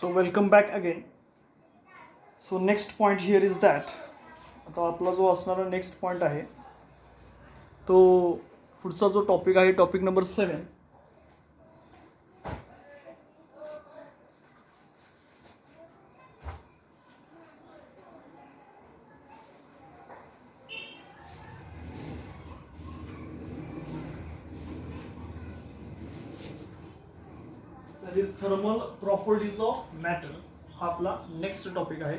So welcome back again. So next point here is that आता आपला जो असणारा नेक्स्ट पॉईंट आहे तो पुढचा जो टॉपिक आहे topic number 7. That is thermal properties of matter. हा आपला नेक्स्ट टॉपिक आहे.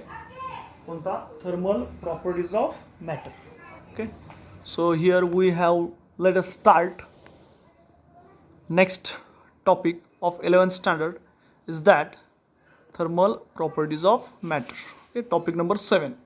कोणता? Thermal properties of matter. Okay, so here we have let us start. Next topic of 11th standard is that thermal properties of matter. Okay, topic number 7.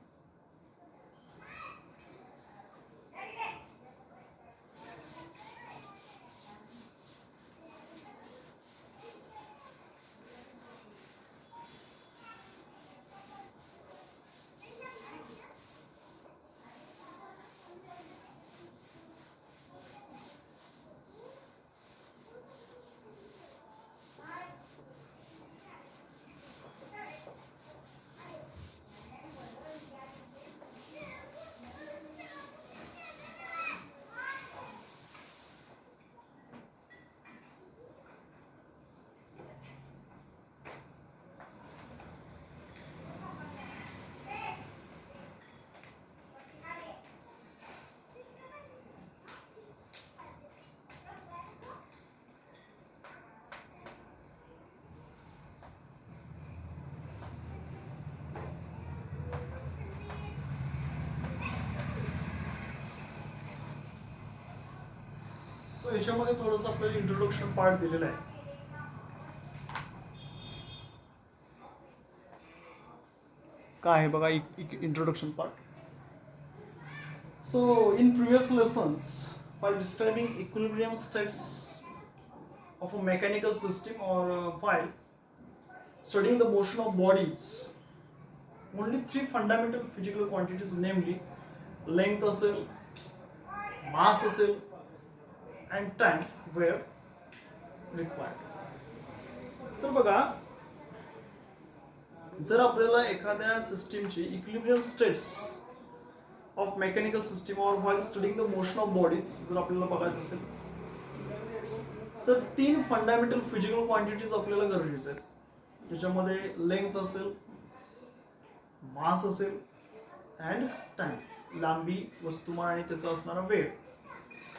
So याच्यामध्ये थोडंसं आपल्याला introduction part दिलेला आहे. काय आहे बघा introduction part. So in previous lessons while describing equilibrium states of a mechanical system or while studying the motion of bodies, only three fundamental physical quantities, namely length असेल, mass असेल and time were required. तर बघा, जर आपल्याला एखाद्या सिस्टीमची equilibrium states of mechanical system or while studying the motion of bodies जर आपल्याला बघायचं असेल तर तीन फंडामेंटल फिजिकल क्वांटिटीज आपल्याला गरजेचे आहेत. ज्याच्यामध्ये लेंथ असेल, मास असेल अँड टाइम, लांबी, वस्तुमान आणि त्याचा असणारा वेळ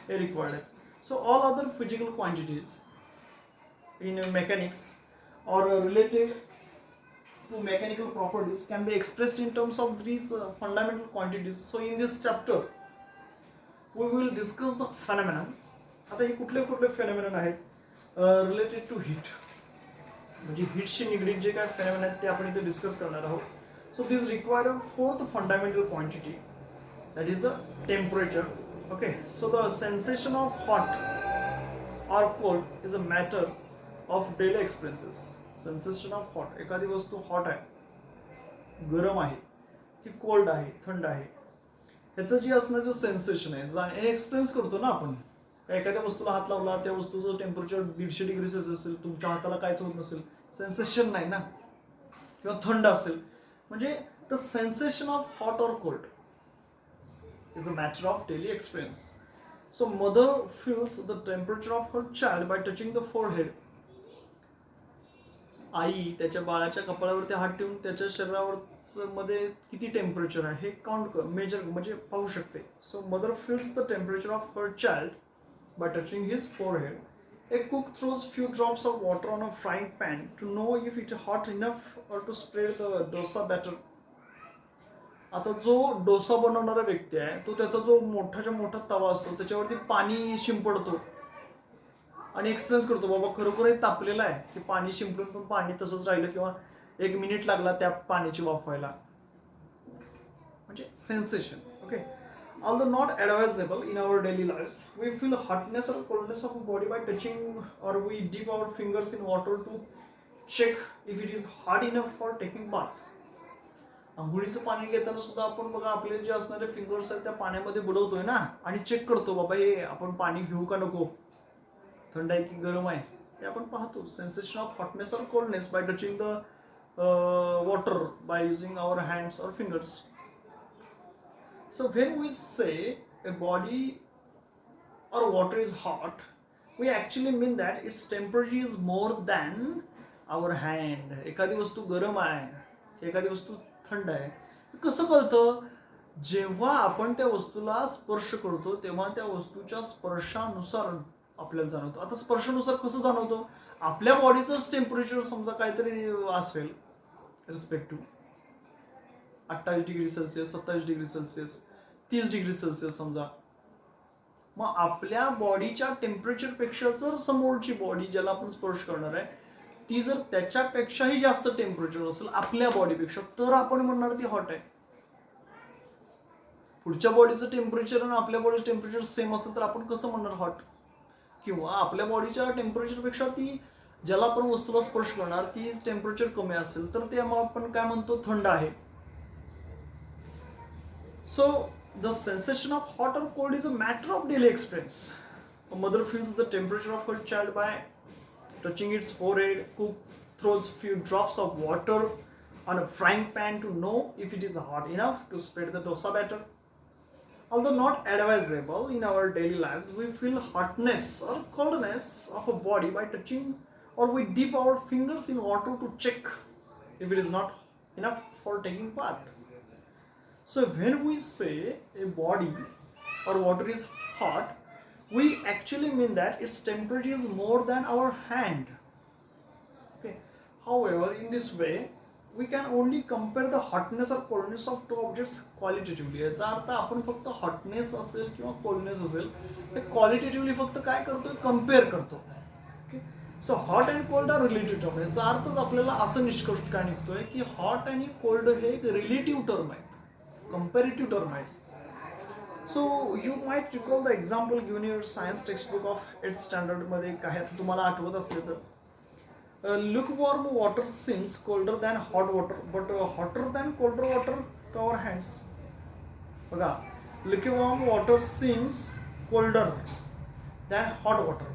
हे रिक्वायर्ड आहे. So all other physical quantities in mechanics or related to mechanical properties can be expressed in terms of these fundamental quantities. So in this chapter we will discuss the phenomenon. आता हे कुठले कुठले phenomenon आहेत related to heat, म्हणजे हीटशी निगडीत जे काय phenomenon आहेत ते आपण इथे डिस्कस करणार आहोत. So this require a fourth fundamental quantity, that is the temperature. Okay, so the sensation of hot or cold is a matter of daily experiences. Sensation of hot, एखादी वस्तू हॉट आहे, गरम आहे की कोल्ड आहे, थंड आहे, ह्याचं जे असणारं जे सेन्सेशन आहे हे एक्सपिरियन्स करतो ना आपण. एखाद्या वस्तूला हात लावला, त्या वस्तूचं टेम्परेचर 150 डिग्री सेल्सिअस असेल, तुमच्या हाताला काहीच होत नसेल, सेन्सेशन नाही ना. किंवा थंड असेल, म्हणजे द सेन्सेशन ऑफ हॉट और cold is a matter of daily experience. So mother feels the temperature of her child by touching the forehead. आई त्याच्या बाळाच्या कपाळावरती हात ठेवून त्याच्या शरीरावर मध्ये किती टेम्परेचर आहे हे काउंट मेजर म्हणजे पाहू शकते. So mother feels the temperature of her child bye touching his forehead. A cook throws few drops of water on a frying pan to know if it is hot enough or to spread the dosa batter. आता जो डोसा बनवणारा व्यक्ती आहे तो त्याचा जो मोठाच्या मोठा तवा असतो त्याच्यावरती पाणी शिंपडतो आणि एक्सपिरियन्स करतो, बाबा खरोखर तापलेला आहे की पाणी शिंपडून पण पाणी तसंच राहिलं किंवा 1 मिनिट लागला त्या पाण्याची वाफायला, म्हणजे sensation. Okay, although not advisable in our daily lives, we feel hotness or coldness of a body by touching, or we dip our fingers in water to check if it is hot enough for taking bath. आंघोळीचं पाणी घेताना सुद्धा आपण बघा आपले जे असणारे fingers आहेत त्या पाण्यामध्ये बुडवतोय ना आणि चेक करतो, बाबा हे आपण पाणी घेऊ का नको, थंड आहे की गरम आहे, हे आपण पाहतो. सेन्सेशन ऑफ हॉटनेस और coldness bye touching the water by using our hands or fingers. So when we say a body or water is hot, we actually mean that its temperature is more than our hand. एखादी वस्तू गरम आहे, एखादी वस्तू थंड आहे, कसं कळतं? जेव्हा आपण त्या वस्तूला स्पर्श करतो तेव्हा त्या वस्तूच्या स्पर्शानुसार आपल्याला जाणवतो. आता स्पर्शानुसार कसं जाणवतो? आपल्या बॉडीचंच टेम्परेचर समजा काहीतरी असेल रिस्पेक्टिव्ह 28°C, 27°C, 30°C समजा, मग आपल्या बॉडीच्या टेम्परेचरपेक्षा जर समोरची बॉडी ज्याला आपण स्पर्श करणार आहे ती जर त्याच्यापेक्षाही जास्त टेम्परेचर असेल आपल्या बॉडीपेक्षा, तर आपण म्हणणार ती हॉट आहे. पुढच्या बॉडीचं टेम्परेचर आणि आपल्या बॉडीचं टेम्परेचर सेम असेल तर आपण कसं म्हणणार हॉट? किंवा आपल्या बॉडीच्या टेम्परेचरपेक्षा ती ज्याला आपण वस्तूला स्पर्श करणार ती टेम्परेचर कमी असेल तर ते आपण काय म्हणतो? थंड आहे. So the sensation of hot or cold is a matter of daily experience. A mother feels the temperature of her child by touching its forehead. Cook throws few drops of water on a frying pan to know if it is hot enough to spread the dosa batter. Although not advisable in our daily lives, we feel hotness or coldness of a body by touching, or we dip our fingers in water to check if it is not enough for taking bath. So when we say a body or water is hot, we actually mean that its temperature is more than our hand. Okay. However, in this way, we can only compare the hotness or coldness of two objects qualitatively. याचा अर्थ आपण फक्त hotness असेल किंवा coldness असेल हे qualitatively फक्त काय करतोय? कंपेअर करतो. Okay. So hot and cold are relative term. याचा अर्थच आपल्याला असं निष्कर्ष काय निघतोय की hot आणि cold हे एक relative term आहे, comparative term आहे. So you might recall the example given in your science textbook of 8th standard मध्ये काय तुम्हाला आठवत असेल तर lukewarm water seems colder than hot water but hotter than colder water to our hands. बघा, lukewarm water seems colder than hot water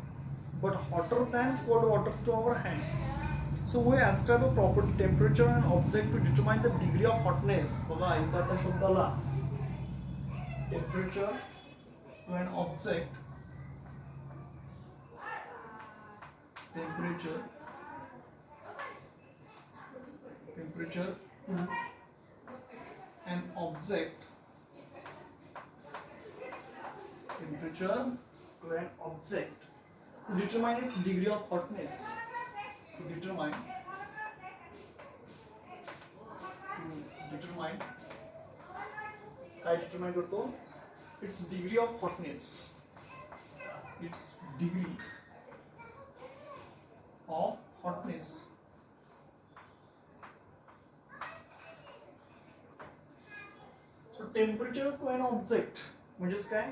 but hotter than cold water to our hands. So we ascribe a proper temperature and object to determine the degree of hotness. बघा इथं आता शब्दाला temperature to an object, temperature to an object, temperature to an object to determine its degree of hotness. To determine काय determine करतो? Its degree of hotness. Its degree of hotness. So temperature to an object म्हणजेच काय?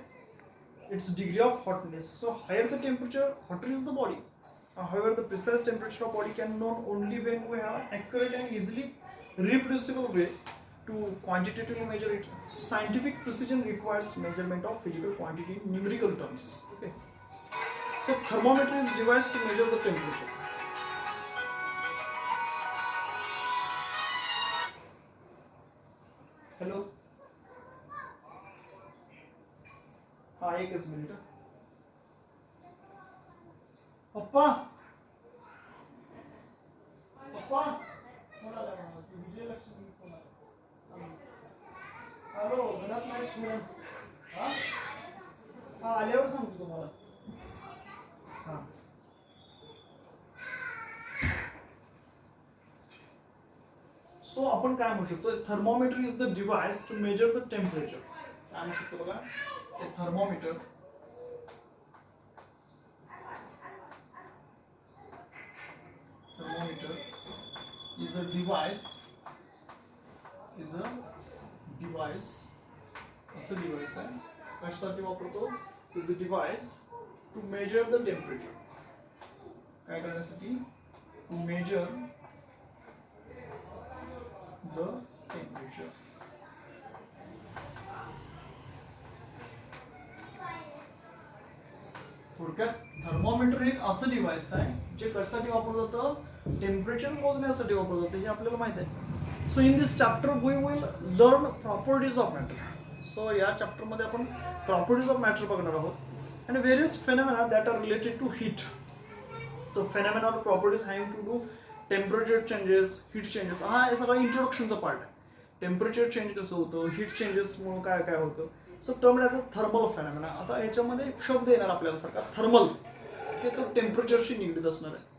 Its degree of hotness. So higher the temperature, hotter is the body. However, the precise temperature of body can be known only when we have an accurate and easily reproducible way to quantitatively measure it. So scientific precision requires measurement of physical quantity in numerical terms. Okay. So thermometer is device to measure the temperature. Hello. हाँ एक minute. पप्पा पप्पा विजय Lakshmi phone आला. Hello घरात नाही phone. हा हा आल्यावर सांगतो तुम्हाला. हा सो आपण काय म्हणू शकतो? Thermometer is the device to measure the temperature. काय म्हणू शकतो बघा? थर्मोमीटर is a device असं डिव्हाइस आहे. कशासाठी वापरतो? is a device to measure the temperature. काय करण्यासाठी? to measure the temperature. थोडक्यात थर्मोमीटर एक असं डिव्हाइस आहे जे कशासाठी वापरलं जातं, टेम्परेचर मोजण्यासाठी वापरलं जातं, हे आपल्याला माहित आहे. So in this chapter we will learn properties of matter. So या चॅप्टरमध्ये आपण प्रॉपर्टीज ऑफ मॅटर बघणार आहोत and various phenomena that are related to heat. So phenomena or properties having to do temperature changes, heat changes. हा हे सगळं इंट्रोडक्शनचा part आहे. टेम्परेचर चेंज कसं होतं, हीट चेंजेसमुळे काय काय होतं. So term as a thermal phenomena. आता याच्यामध्ये एक शब्द येणार आपल्याला सारखा थर्मल, ते तो टेम्परेचरशी निगडीत असणार आहे.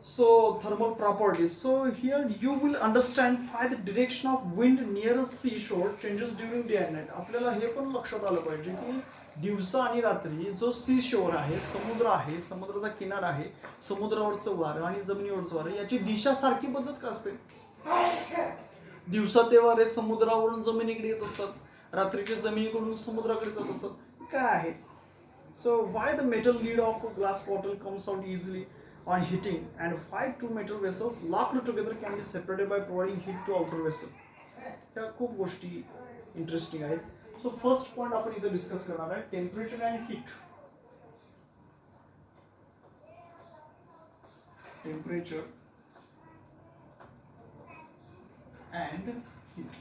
So thermal properties. So here you will understand why the direction of wind near a sea shore changes during day and night. आपल्याला हे पण लक्षात आलं पाहिजे की दिवसा आणि रात्री जो सी शोर आहे, समुद्र आहे, समुद्राचा किनार आहे, समुद्रावरचं वारं आणि जमिनीवरचं वारं याची दिशा सारखी बदलत का असते. दिवसा ते वारे समुद्रावरून जमिनीकडे येत असतात, रात्रीच्या जमिनीकडून समुद्राकडे जात असतात. काय आहे. So why the metal lid of glass bottle comes out easily on heating and why two metal vessels locked together can be separated by providing heat to outer vessel. ह्या खूप गोष्टी इंटरेस्टिंग आहेत. सो फर्स्ट पॉईंट आपण इथं discuss करणार आहे, temperature and heat. Temperature and heat.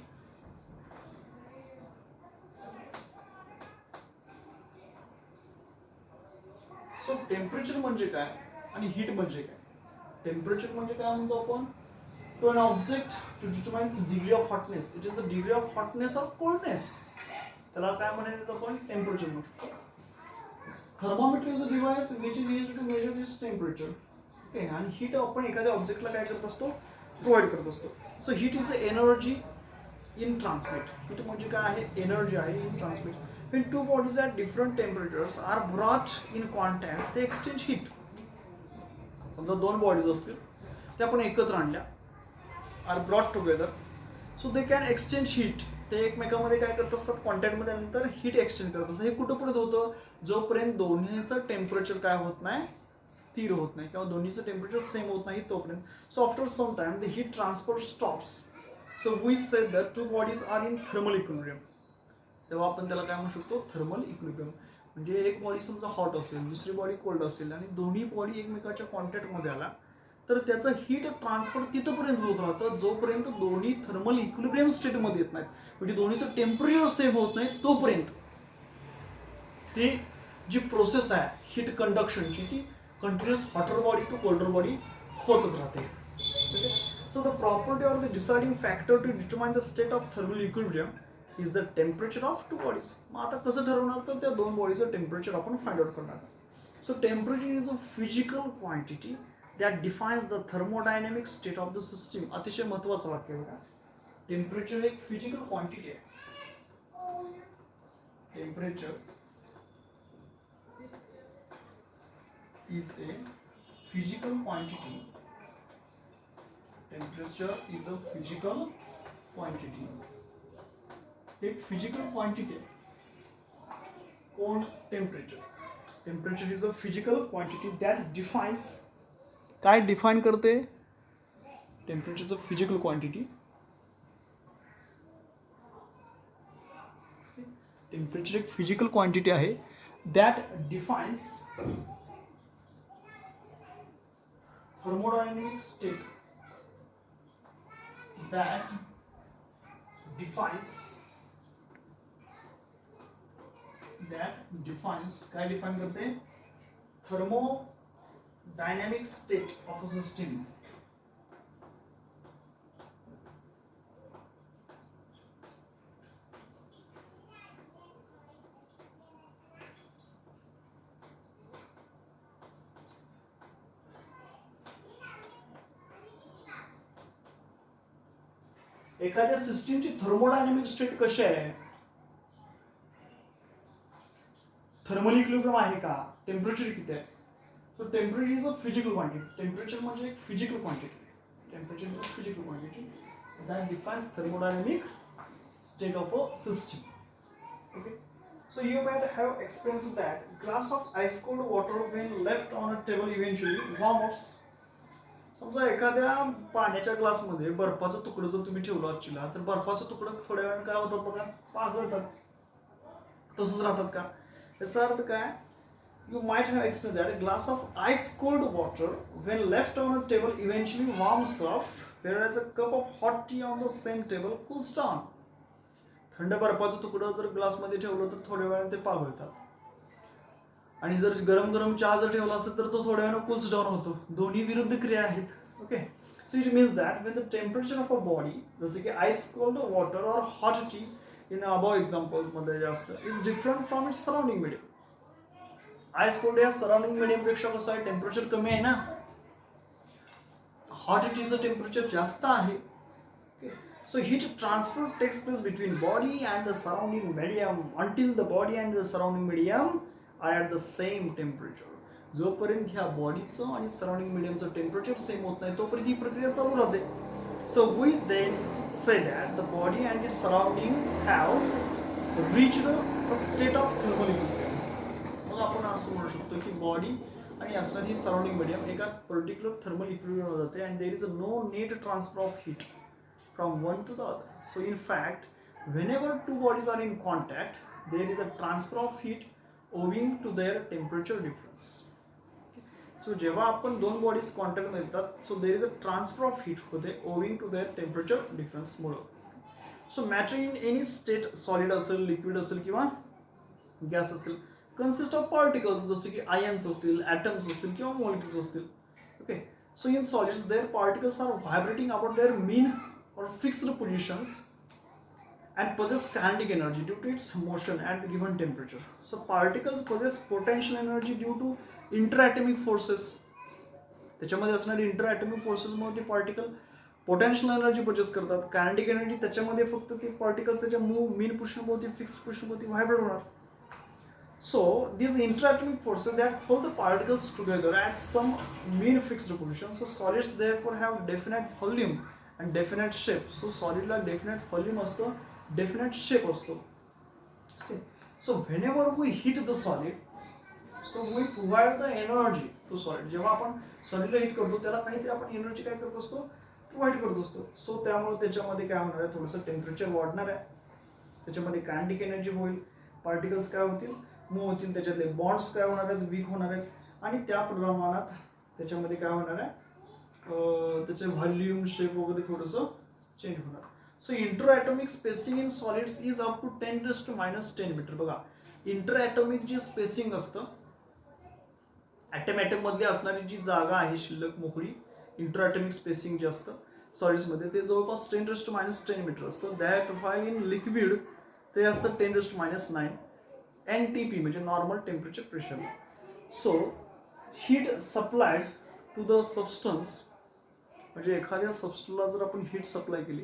So temperature म्हणजे काय आणि हीट म्हणजे काय. टेम्परेचर म्हणजे काय म्हणतो आपण, to an object to determines degree of hotness. It is the degree of hotness of coldness. त्याला काय म्हणायचं आपण, टेम्परेचर म्हणतो. Thermometer is a device which is used to measure this temperature. Okay. आणि हीट आपण एखाद्या ऑब्जेक्टला काय करत असतो, प्रोव्हाइड करत असतो. So heat is a energy in transmit. Heat म्हणजे काय आहे, एनर्जी आहे in transmit. When two bodies at different temperatures are brought in contact, they exchange heat. समजा दोन बॉडीज असतील, ते आपण एकत्र आणल्या, are brought together, so they can exchange heat. ते एकमेकांमध्ये काय करत असतात, कॉन्टॅक्टमध्ये नंतर हीट एक्सचेंज करत असतात. हे कुठंपर्यंत होतं, जोपर्यंत दोन्हीचं टेम्परेचर काय होत नाही, स्थिर होत नाही किंवा दोन्हीचं टेम्परेचर सेम होत नाही तोपर्यंत. So after some time the heat transfer stops. So we say that two bodies are in thermal equilibrium. तेव्हा आपण त्याला काय म्हणू शकतो, थर्मल इक्विलिब्रियम. म्हणजे एक बॉडी समजा हॉट असेल, दुसरी बॉडी कोल्ड असेल आणि दोन्ही बॉडी एकमेकाच्या कॉन्टॅक्टमध्ये आला तर त्याचं हीट ट्रान्सफर तिथंपर्यंत होत राहतं जोपर्यंत दोन्ही थर्मल इक्विलिब्रियम स्टेटमध्ये येत नाहीत. म्हणजे दोन्हीचं टेम्परेचर सेम होत नाही तोपर्यंत ती जी प्रोसेस आहे हीट कंडक्शनची, ती continuous hotter body to colder body होतच राहते. So the property or the deciding factor to determine the state of thermal equilibrium is the temperature of two bodies. मग आता कसं ठरवणार, तर त्या दोन बॉडीचं टेम्परेचर आपण फाइंड आउट करणार. So temperature is a physical quantity that defines the thermodynamic state of the system. अतिशय महत्त्वाचं वाक्य बघा. टेम्परेचर एक फिजिकल क्वांटिटी आहे. Temperature is a physical quantity. Temperature is a physical quantity. एक फिजिकल क्वांटिटी आहे कोण, temperature. Temperature is a physical quantity that defines. काय डिफाइन करते, टेम्परेचरचं फिजिकल क्वांटिटी. टेम्परेचर एक फिजिकल क्वांटिटी आहे that defines thermodynamic state. That defines काय define करते, thermodynamic state of a system. एखाद्या सिस्टीमची थर्मोडायनॅमिक स्टेट कशी आहे, थर्मल इक्विलिब्रियम आहे का, टेम्परेचर किती आहे. So temperature is a physical quantity. Temperature म्हणजे एक physical quantity. Temperature is a physical quantity that defines thermodynamic state of a system. Okay, so you might have experienced that glass of ice cold water when left on a table eventually warm ups. समजा एखाद्या पाण्याच्या ग्लासमध्ये बर्फाचं तुकडं जर तुम्ही ठेवलं असला तर बर्फाचं तुकडं थोड्या वेळाने काय होतात बघा, पागळतात. तसंच राहतात का. याचा अर्थ काय, you might have experienced that a glass of ice cold water when left on a table eventually warms up, whereas a cup of hot tea on the same table cools down. थंड बर्फाचं तुकडं जर ग्लासमध्ये ठेवलं तर थोड्या वेळाने ते पागळतात आणि जर गरम गरम चहा जर ठेवला असेल तर तो थोड्या वेळाने कूल्स डाऊन होतो. दोन्ही विरुद्ध क्रिया आहेत. Okay, so it means that when the temperature of a body, जसे की आईस कोल्ड वॉटर और hot T in above example मध्ये जास्त is different from its surrounding medium. Ice cold या सराउंडिंग मिडियम पेक्षा कसं आहे, टेम्परेचर कमी आहे ना. हॉट टीचं टेम्परेचर जास्त आहे. So heat transfer takes place between body and the surrounding medium until the body and the surrounding medium are at the same temperature. जोपर्यंत ह्या बॉडीचं आणि सराउंडिंग मिडियमचं टेम्परेचर सेम होत नाही तोपर्यंत ही प्रक्रिया चालू राहते. So we then say that the body and its surrounding have reached a state of thermal equilibrium. मग आपण असं म्हणू शकतो की बॉडी आणि असणारी सराउंडिंग मिडियम एका पर्टिक्युलर थर्मल इक्विलिब्रियम जाते and there is no net transfer of heat from one to the other. So in fact, whenever two bodies are in contact, there is a transfer of heat owing to their temperature difference. So जेव्हा आपण दोन bodies contact मध्ये येतात, so there is a transfer of heat होते owing to their temperature difference मुळे. So matter in any state, solid असेल, liquid असेल किंवा गॅस असेल, consist of particles जसे की आयन्स असतील, atoms असतील किंवा molecules असतील. Okay, so in solids their particles are vibrating about their mean or fixed positions and possess kinetic energy due to its motion at the given temperature. So particles possess potential energy due to interatomic forces. त्याच्यामध्ये असणारी interatomic forces मुळे ते particle potential energy poses करतात. Kinetic energy त्याच्यामध्ये फक्त ते particles त्याच्या मीन पोझिशनभोवती fixed पोझिशनभोवती vibrate होणार. So these interatomic forces that hold the particles together at some mean fixed position. So solids therefore have definite volume and definite shape. So solid ला definite volume असतो, definite shape असतो. So whenever we heat the solid, so we provide the energy to solid. जेव्हा आपण सॉलिडला heat करतो त्याला काहीतरी आपण energy काय करत असतो, प्रोव्हाइड करत असतो. सो त्यामुळे त्याच्यामध्ये काय होणार आहे, थोडंसं टेम्परेचर वाढणार आहे, त्याच्यामध्ये कायनेटिक एनर्जी होईल, पार्टिकल्स काय होतील, मूव्ह होतील, त्याच्यातले बॉन्ड्स काय होणार आहेत, वीक होणार आहेत आणि त्या प्रमाणात त्याच्यामध्ये काय होणार आहे, त्याचे व्हॉल्यूम शेप वगैरे थोडंसं चेंज होणार. So interatomic spacing in solids is up to 10⁻⁻10 metre. बघा, इंटरॲटॉमिक जे स्पेसिंग असतं, ॲटम मधली असणारी जी जागा आहे शिल्लक मोकळी, इंटरॲटॉमिक स्पेसिंग जे असतं सॉलिड्समध्ये ते जवळपास 10⁻10 मीटर असतं. दॅट व्हाईल इन लिक्विड ते असतं 10⁻9 NTP म्हणजे normal temperature pressure. So heat supplied to the substance, म्हणजे एखाद्या सबस्टन्सला जर आपण हीट सप्लाय केली,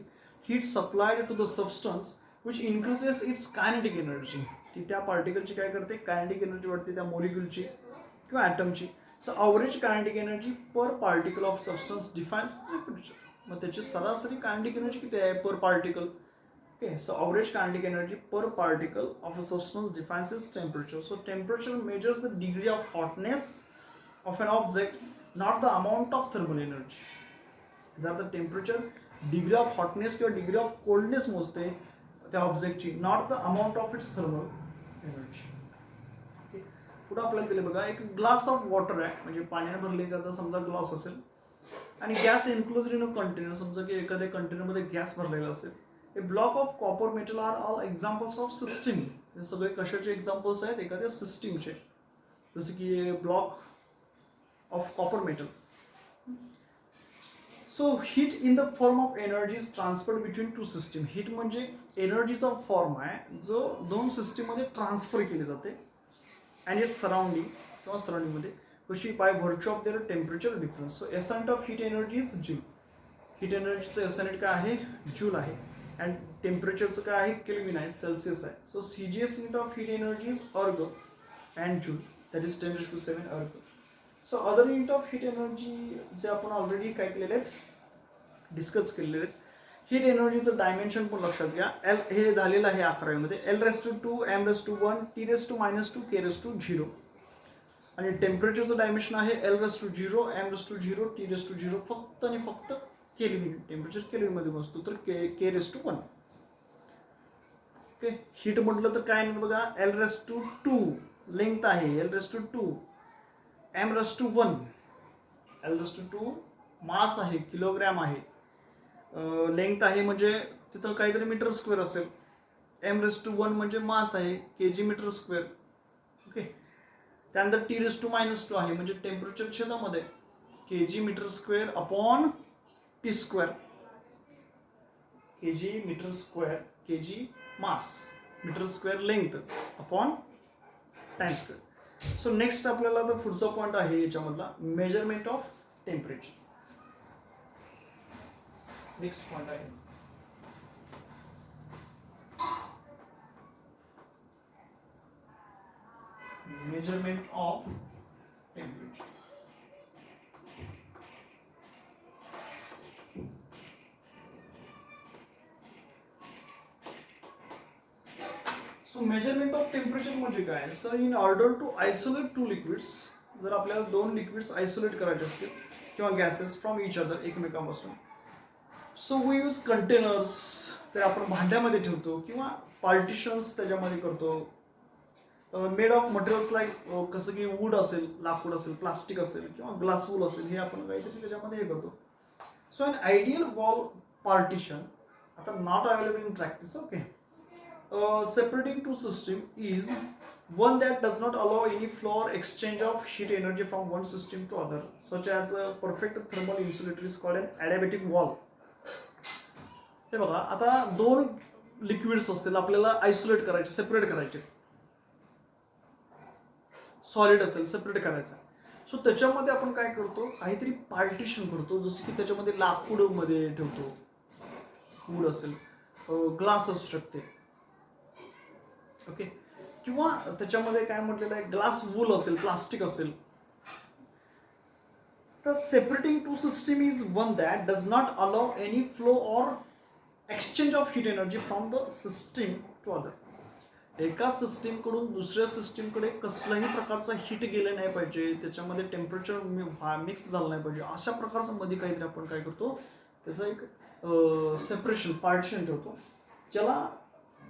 heat supplied to the substance which increases its kinetic energy, ती त्या पार्टिकलची काय करते, कायनेटिक एनर्जी वाढते त्या मॉलिक्युलची किंवा ॲटमची. So average kinetic energy per particle of substance defines temperature. मग त्याची सरासरी कायनेटिक एनर्जी किती आहे per particle. Okay, so average kinetic energy per particle of a substance defines its temperature. So temperature measures the degree of hotness of an object, not the amount of thermal energy. जर the temperature, degree of hotness किंवा degree of coldness मोजते त्या ऑब्जेक्टची, not the amount of its thermal energy. पुढे आपल्याला दिले बघा, एक glass of water आहे, म्हणजे पाण्याने भरले एखादा समजा ग्लास असेल आणि gas enclosed in a container, समजा की एखाद्या कंटेनरमध्ये गॅस भरलेला असेल. A block of copper metal are all examples of system. हे सगळे कशाचे एक्झाम्पल्स आहेत, एखाद्या सिस्टीमचे. जसे की block of copper metal. So heat in the form of energy is transferred between two systems. Heat म्हणजे एनर्जीचा फॉर्म आहे जो दोन सिस्टीम मध्ये ट्रान्सफर केली जाते and its surrounding किंवा सराउंडिंग मध्ये, कशी by virtue of their temperature difference. So S unit of heat energy is joule. Heat एनर्जीचं S unit काय आहे, जूल आहे, and टेम्परेचरचं काय आहे, केल्विन आहे, सेल्सिअस आहे. So CGS unit of heat energy is erg and joule, that is 10⁻⁷ erg. So other unit of heat energy जे आपण ऑलरेडी काय केलेले आहेत, डिस्कस केलेले आहेत. हीट एनर्जीचं डायमेन्शन पण लक्षात घ्या. एल हे झालेलं आहे 11वीमध्ये, L⁻², M⁻⁴, T⁻⁻², K⁻�0. आणि टेम्परेचरचं डायमेन्शन आहे L⁻�0, M⁻�0, T⁻�0, फक्त आणि फक्त केल्विन. टेम्परेचर केल्विनमध्ये बसतो तर K⁻⁴. ओके, हीट म्हटलं तर काय बघा, L⁻², लेंथ आहे L⁻², M⁻1, L⁻², मास आहे किलोग्रॅम आहे, लेंथ आहे म्हणजे तिथं काहीतरी मीटर स्क्वेअर असेल, M⁻1 म्हणजे मास आहे kg मीटर स्क्वेअर. ओके, त्यानंतर T⁻−2 आहे म्हणजे टेम्परेचर छेदामध्ये kg metre square upon T square, kg metre square, kg mass, metre square length upon time square. So next आपल्याला आता पुढचा पॉईंट आहे याच्यामधला measurement of temperature. Next point आहे measurement of temperature. So measurement of temperature म्हणजे काय? Sir in order to isolate two liquids, जर आपल्याला दोन लिक्विड्स आयसोलेट करायचे असतील किंवा गॅसेस फ्रॉम इच अदर एकमेकांपासून, सो वी यूज कंटेनर्स, ते आपण भांड्यामध्ये ठेवतो किंवा पार्टिशन्स त्याच्यामध्ये करतो, मेड ऑफ मटेरियल्स लाईक कसं की वूड असेल, लाकूड असेल, प्लास्टिक असेल किंवा ग्लास वूल असेल, हे आपण काहीतरी त्याच्यामध्ये हे करतो. So an ideal wall partition, आता not available in practice, okay, separating two system is one that does not allow any flow or exchange of heat energy from one system to other, such as a perfect thermal insulator is called an adiabatic wall. हे बघा, आता दोन liquids असतील, आपल्याला isolate करायचे, separate करायचे, solid असेल separate करायचं, सो त्याच्यामध्ये आपण काय करतो, काहीतरी पार्टिशन करतो, जसं की त्याच्यामध्ये लाकूड मध्ये ठेवतो, वूड असेल, ग्लास असू शकते, ओके, किंवा त्याच्यामध्ये काय म्हटलेलं आहे, ग्लास वूल असेल, प्लास्टिक असेल. तर separating two system is one that does not allow any flow or exchange of heat energy from the system to other. एका सिस्टीमकडून दुसऱ्या सिस्टीमकडे कसल्याही प्रकारचा हीट गेलं नाही पाहिजे, त्याच्यामध्ये टेम्परेचर मिक्स झालं नाही पाहिजे, अशा प्रकारचं मध्ये काहीतरी आपण काय करतो, त्याचं एक सेपरेशन, पार्टिशन ठेवतो, ज्याला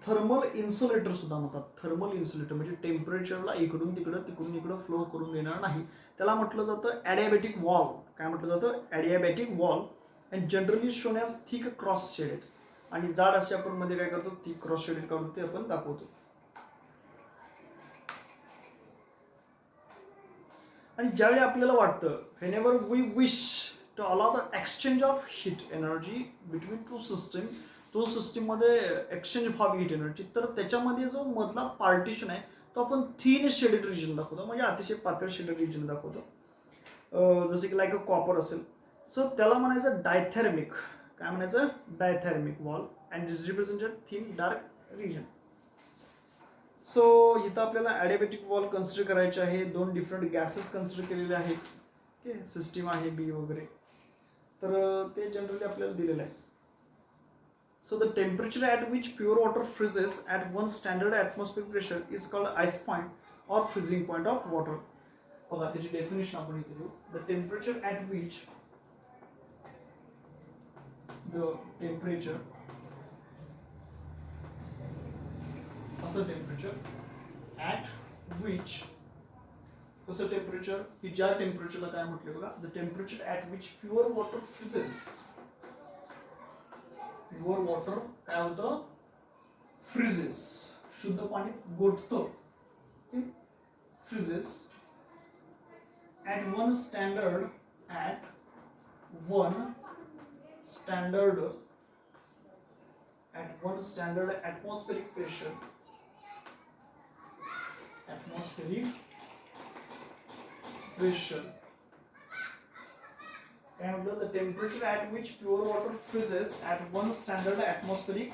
थर्मल इन्सुलेटर सुद्धा म्हणतात. थर्मल इन्सुलेटर म्हणजे टेम्परेचरला इकडून तिकडं तिकडून इकडं फ्लो करून देणार नाही, त्याला म्हटलं जातं ॲडियाबॅटिक वॉल. काय म्हटलं जातं, adiabatic wall. And generally shown as thick cross shaded, आणि जाड असे आपण मध्ये काय करतो, थिक क्रॉस शेडेड काढून ते आपण दाखवतो. आणि ज्यावेळी आपल्याला वाटतं, whenever we wish to allow the exchange of heat energy between two system, तो सिस्टीममध्ये एक्सचेंज व्हावी हीट एनर्जी, तर त्याच्यामध्ये जो मधला पार्टिशन आहे तो आपण थिन शेडेड रिजन दाखवतो, म्हणजे अतिशय पातळ शेडेड रिजन दाखवतो, जसं की लाईक अ कॉपर असेल, सो त्याला म्हणायचं डायथर्मिक. काय म्हणायचं, diathermic wall, and is represented thin dark region. सो इथं आपल्याला ॲडियाबॅटिक वॉल कन्सिडर करायचे आहे, दोन डिफरंट गॅसेस कन्सिडर केलेले आहेत, ओके, सिस्टीम आहे बी वगैरे, तर ते जनरली आपल्याला दिलेलं आहे. So the temperature at which pure water freezes at one standard atmospheric pressure is called ice point or freezing point of water. बघा त्याची डेफिनेशन आपण इथे देऊ. The temperature at which असं टेम्परेचर at which कसं टेम्परेचर की ज्या टेम्परेचरला काय म्हटले बघा, the temperature at which pure water freezes, pure water काय होतं, फ्रीजेस, शुद्ध पाणी गोठतं, freezes at one standard atmospheric pressure, काय म्हटलं, the temperature at which pure water freezes at one standard atmospheric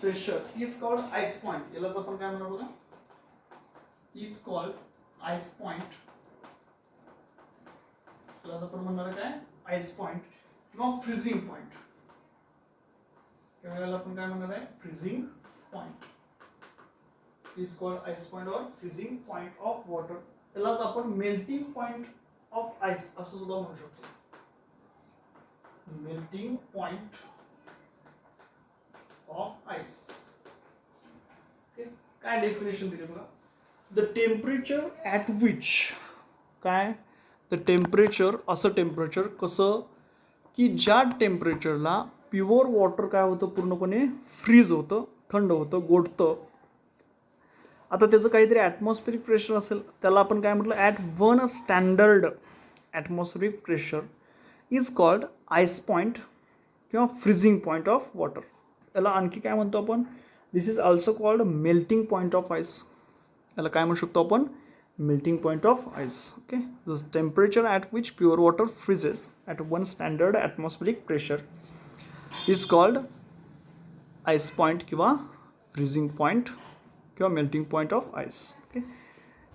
pressure is called ice point. यालाच आपण काय म्हणणार बघा, इज कॉल्ड आईस पॉइंट. यालाच आपण म्हणणार काय, आईस पॉइंट किंवा फ्रीजिंग पॉइंट. याला आपण काय म्हणणार आहे, freezing point. Is called ice point or freezing point of water. यालाच आपण मेल्टिंग पॉइंट ऑफ आईस असं सुद्धा म्हणू शकतो. Melting point of ice. काय डेफिनेशन दिले बघा, द टेम्परेचर ॲट विच काय द टेम्परेचर असं टेम्परेचर कसं की ज्या टेम्परेचरला प्युअर वॉटर काय होतं पूर्णपणे फ्रीज होतं थंड होतं गोठतं. आता त्याचं काहीतरी ॲटमॉस्फेरिक प्रेशर असेल त्याला आपण काय म्हटलं at one standard atmospheric pressure is called ice point किंवा फ्रीजिंग पॉईंट ऑफ वॉटर. याला आणखी काय म्हणतो आपण this is also called melting point of ice. याला काय म्हणू शकतो आपण melting point of ice. Okay, the temperature at which pure water freezes at one standard atmospheric pressure is called ice point किंवा freezing point किंवा melting point of ice. Okay,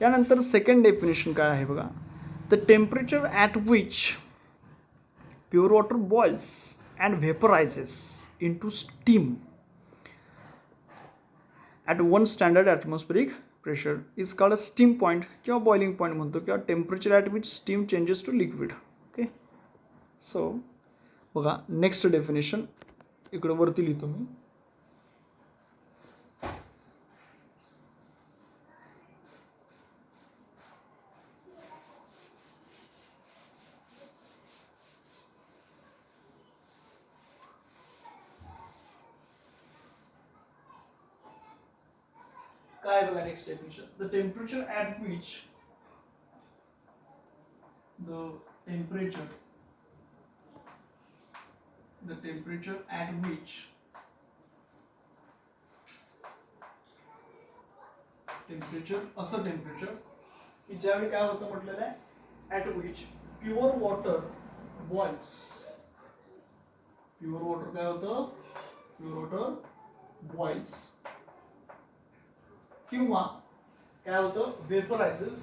यानंतर second definition काय आहे बघा the temperature at which pure water boils and vaporizes into steam at one standard atmospheric pressure is called a steam point किंवा boiling point म्हणतो किंवा temperature at which steam changes to liquid. Okay so बघा next definition इकडं वरती लिहितो मी. काय बघा next definition the temperature at which the temperature at which temperature असं टेम्परेचर की ज्यावेळी काय होतं म्हटलेलं आहे at which pure water boils. Pure water काय होतं प्युअर वॉटर बॉइल्स किंवा काय होतं वेपरायझेस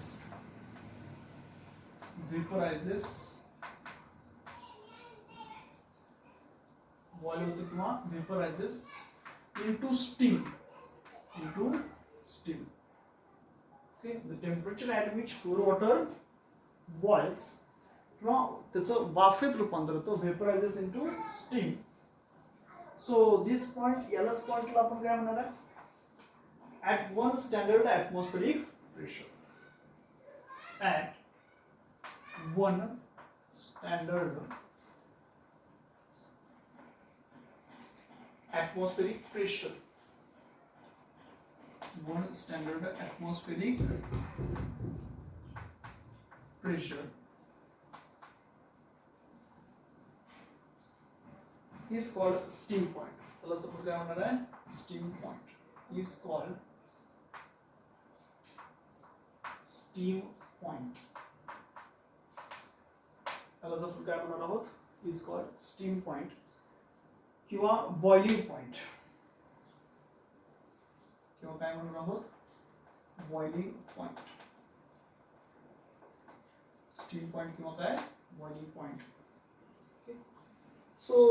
बॉईल होतं किंवा vaporizes into steam. Okay the temperature at which pure water boils किंवा त्याचं वाफेत रूपांतर होतं vaporizes into steam. So this point यालाच पॉइंटला आपण काय म्हणणार आहे at one standard atmospheric pressure. At one standard atmospheric pressure. One standard atmospheric pressure is called steam point. त्याला सपोज काय म्हणणार आहे steam point is called steam point. त्याला जर काय म्हणणार आहोत इज कॉल्ड स्टीम पॉइंट किंवा बॉइलिंग पॉइंट किंवा काय म्हणणार आहोत बॉइलिंग पॉइंट. स्टीम पॉइंट किंवा काय boiling point. So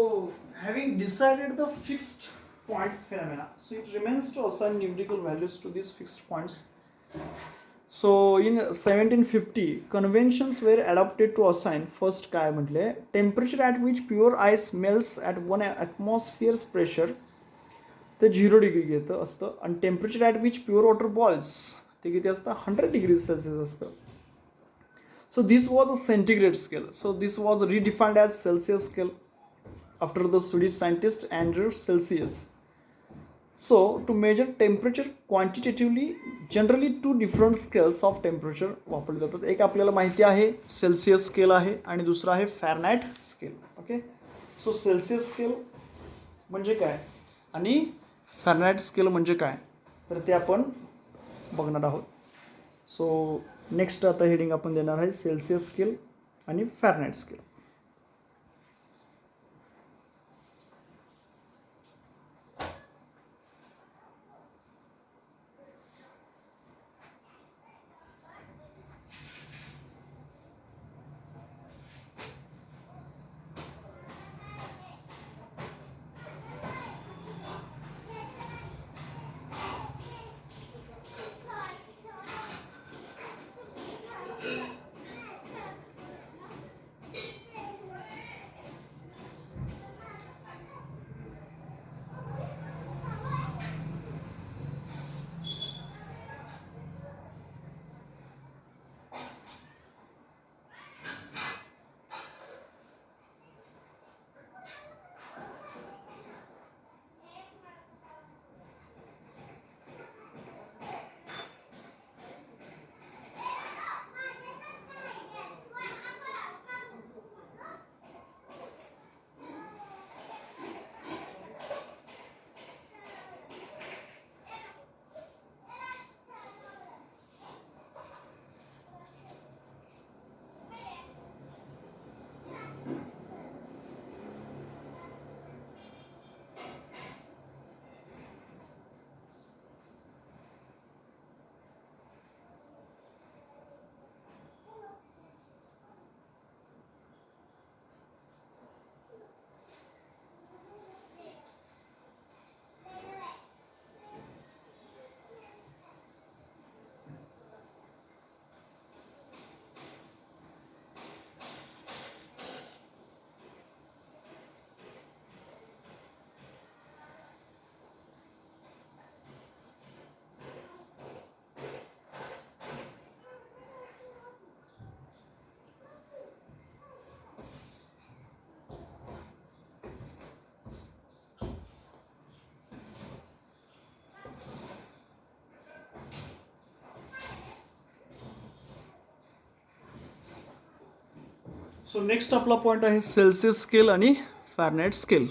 having decided the fixed point phenomena, so it remains to assign numerical values to these fixed points. So in 1750 conventions were adopted to assign first काय म्हटले temperature at which pure ice melts at 1 atmosphere's pressure ते 0 degree घेतं असतं आणि temperature at which pure water boils ते किती असतं 100 degrees Celsius असतं. So this was a centigrade scale. So this was redefined as Celsius scale after the Swedish scientist Andrew Celsius. So to measure temperature quantitatively, generally two different scales of temperature वापरले जातात. एक आपल्याला माहिती आहे Celsius scale आहे आणि दुसरा आहे Fahrenheit scale. Okay so Celsius scale म्हणजे काय आणि फॅरनाइट स्केल म्हणजे काय तर ते आपण बघणार आहोत. सो नेक्स्ट आता हेडिंग आपण देणार आहे सेल्सियस स्केल आणि फॅरनाइट स्केल. सो नेक्स्ट आपला पॉईंट आहे सेल्सिअस स्केल आणि फॅरनाईट स्केल.